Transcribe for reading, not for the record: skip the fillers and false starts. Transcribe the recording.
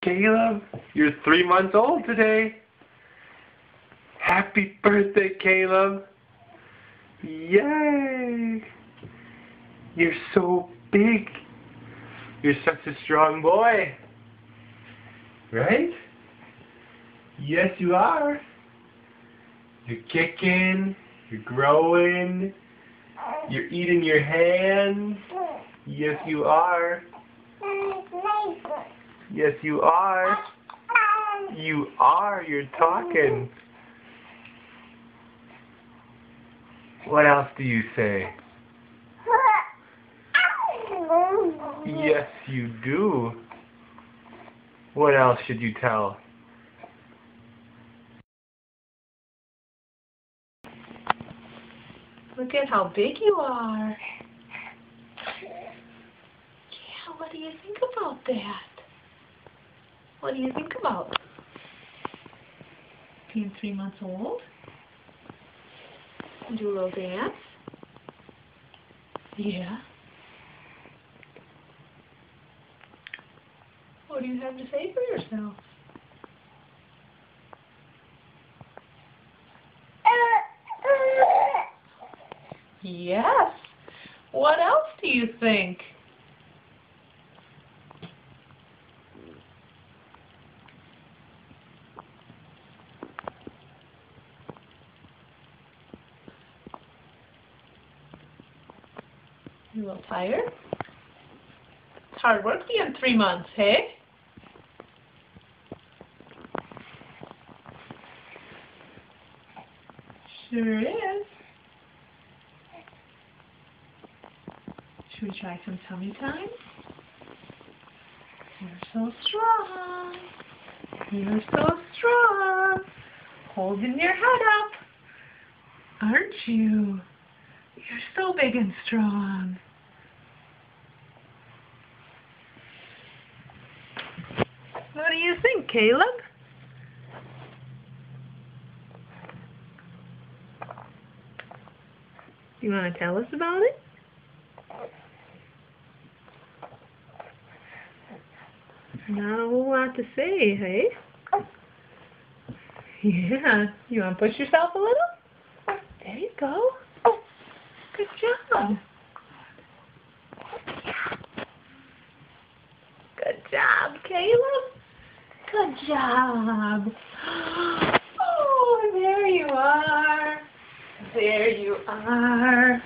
Caleb, you're 3 months old today. Happy birthday, Caleb. Yay. You're so big. You're such a strong boy. Right? Yes, you are. You're kicking. You're growing. You're eating your hands. Yes, you are. Yes, you are. You are. You're talking. What else do you say? Yes, you do. What else should you tell? Look at how big you are. Yeah, what do you think about that? What do you think about being 3 months old? Do a little dance? Yeah. What do you have to say for yourself? Yes. What else do you think? You a little tired? It's hard work being 3 months, hey? Sure is. Should we try some tummy time? You're so strong. You're so strong. Holding your head up. Aren't you? You're so big and strong. What do you think, Caleb? You want to tell us about it? Not a whole lot to say, hey? Yeah. You want to push yourself a little? There you go. Good job. Good job, Caleb. Good job. Oh, there you are. There you are.